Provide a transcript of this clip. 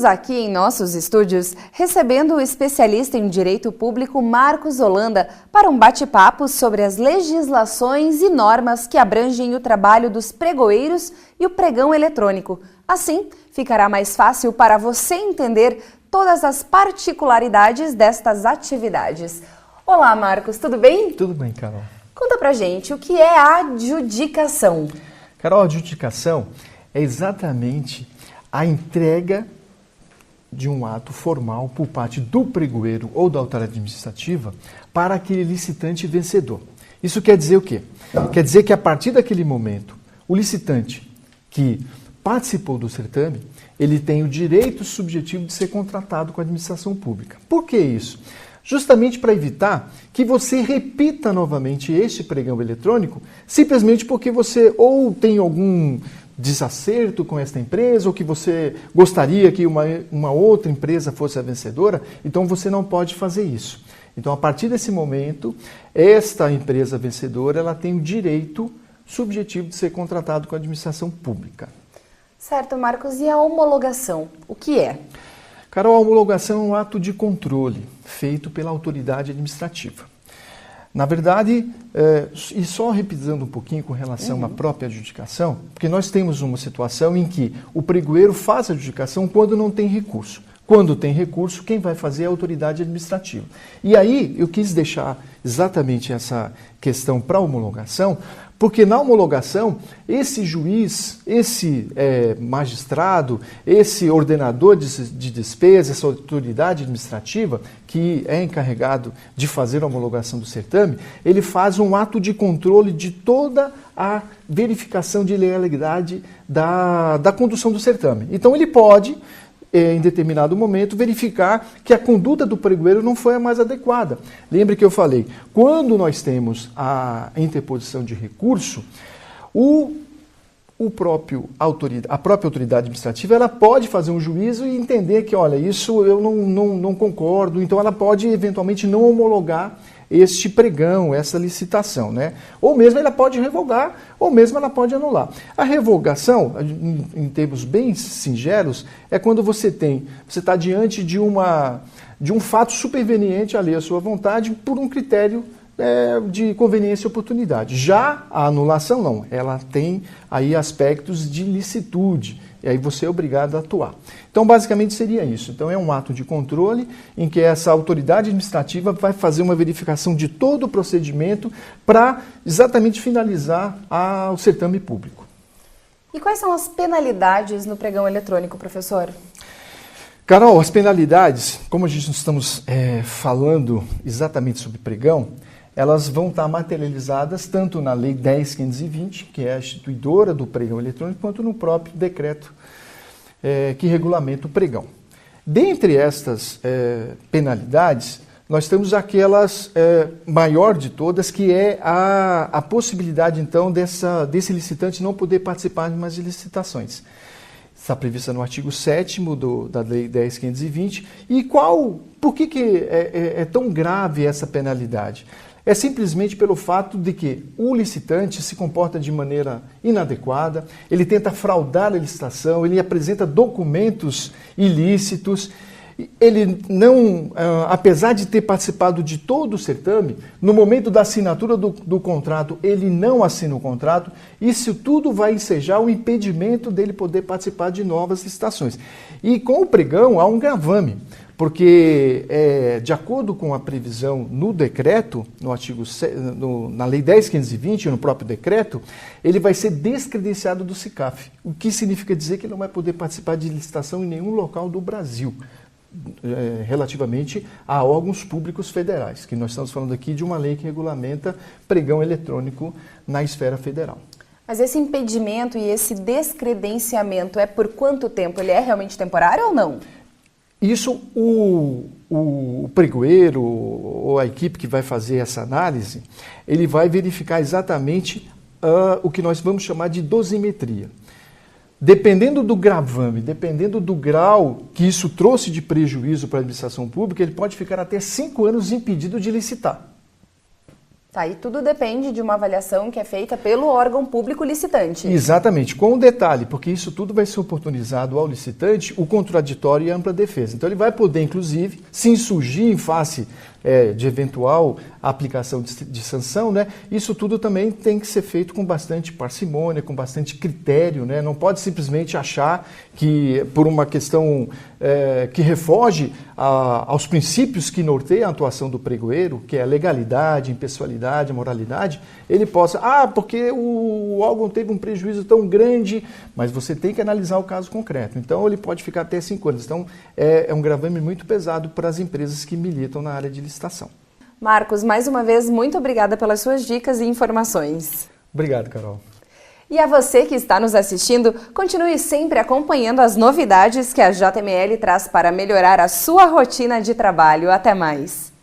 Estamos aqui em nossos estúdios recebendo o especialista em Direito Público Marcos Holanda para um bate-papo sobre as legislações e normas que abrangem o trabalho dos pregoeiros e o pregão eletrônico. Assim, ficará mais fácil para você entender todas as particularidades destas atividades. Olá, Marcos, tudo bem? Tudo bem, Carol. Conta pra gente, o que é a adjudicação? Carol, a adjudicação é exatamente a entrega de um ato formal por parte do pregoeiro ou da autoridade administrativa para aquele licitante vencedor. Isso quer dizer o quê? Quer dizer que a partir daquele momento, o licitante que participou do certame, ele tem o direito subjetivo de ser contratado com a administração pública. Por que isso? Justamente para evitar que você repita novamente este pregão eletrônico, simplesmente porque você ou tem algum desacerto com esta empresa, ou que você gostaria que uma outra empresa fosse a vencedora, então você não pode fazer isso. Então, a partir desse momento, esta empresa vencedora ela tem o direito subjetivo de ser contratado com a administração pública. Certo, Marcos. E a homologação, o que é? Carol, a homologação é um ato de controle feito pela autoridade administrativa. Na verdade, e só repisando um pouquinho com relação à própria adjudicação, porque nós temos uma situação em que o pregoeiro faz a adjudicação quando não tem recurso. Quando tem recurso, quem vai fazer é a autoridade administrativa. E aí, eu quis deixar exatamente essa questão para a homologação, porque na homologação, esse juiz, esse magistrado, esse ordenador de despesa, essa autoridade administrativa, que é encarregado de fazer a homologação do certame, ele faz um ato de controle de toda a verificação de legalidade da condução do certame. Então, ele pode, em determinado momento, verificar que a conduta do pregoeiro não foi a mais adequada. Lembre que eu falei, quando nós temos a interposição de recurso, a própria autoridade administrativa ela pode fazer um juízo e entender que, olha, isso eu não concordo, então ela pode eventualmente não homologar este pregão, essa licitação, né? Ou mesmo ela pode revogar, ou mesmo ela pode anular. A revogação, em termos bem singelos, é quando você está diante de um fato superveniente ali à sua vontade por um critério de conveniência e oportunidade. Já a anulação não, ela tem aí aspectos de licitude, e aí você é obrigado a atuar. Então, basicamente seria isso. Então, é um ato de controle em que essa autoridade administrativa vai fazer uma verificação de todo o procedimento para exatamente finalizar o certame público. E quais são as penalidades no pregão eletrônico, professor? Carol, as penalidades, como a gente estamos falando exatamente sobre pregão, elas vão estar materializadas tanto na Lei 10.520, que é a instituidora do pregão eletrônico, quanto no próprio decreto que regulamenta o pregão. Dentre estas penalidades, nós temos aquelas maior de todas, que é a possibilidade, então, desse licitante não poder participar de mais licitações. Está prevista no artigo 7º da Lei 10.520. E por que é tão grave essa penalidade? É simplesmente pelo fato de que o licitante se comporta de maneira inadequada, ele tenta fraudar a licitação, ele apresenta documentos ilícitos, ele não, apesar de ter participado de todo o certame, no momento da assinatura do contrato, ele não assina o contrato. Isso tudo vai ensejar o impedimento dele poder participar de novas licitações. E com o pregão há um gravame, porque, de acordo com a previsão no decreto, na Lei 10.520, no próprio decreto, ele vai ser descredenciado do SICAF, o que significa dizer que ele não vai poder participar de licitação em nenhum local do Brasil, relativamente a órgãos públicos federais, que nós estamos falando aqui de uma lei que regulamenta pregão eletrônico na esfera federal. Mas esse impedimento e esse descredenciamento é por quanto tempo? Ele é realmente temporário ou não? Isso, o pregoeiro ou a equipe que vai fazer essa análise, ele vai verificar exatamente o que nós vamos chamar de dosimetria. Dependendo do gravame, dependendo do grau que isso trouxe de prejuízo para a administração pública, ele pode ficar até 5 anos impedido de licitar. Tá, e tudo depende de uma avaliação que é feita pelo órgão público licitante. Exatamente, com um detalhe, porque isso tudo vai ser oportunizado ao licitante, o contraditório e a ampla defesa. Então ele vai poder, inclusive, se insurgir em face de eventual aplicação de sanção, né? Isso tudo também tem que ser feito com bastante parcimônia, com bastante critério, né? Não pode simplesmente achar que, por uma questão que refoge aos princípios que norteiam a atuação do pregoeiro, que é a legalidade, a impessoalidade, a moralidade, ele possa, porque o órgão teve um prejuízo tão grande, mas você tem que analisar o caso concreto. Então ele pode ficar até 5 anos. Então é um gravame muito pesado para as empresas que militam na área de licitação. Marcos, mais uma vez, muito obrigada pelas suas dicas e informações. Obrigado, Carol. E a você que está nos assistindo, continue sempre acompanhando as novidades que a JML traz para melhorar a sua rotina de trabalho. Até mais!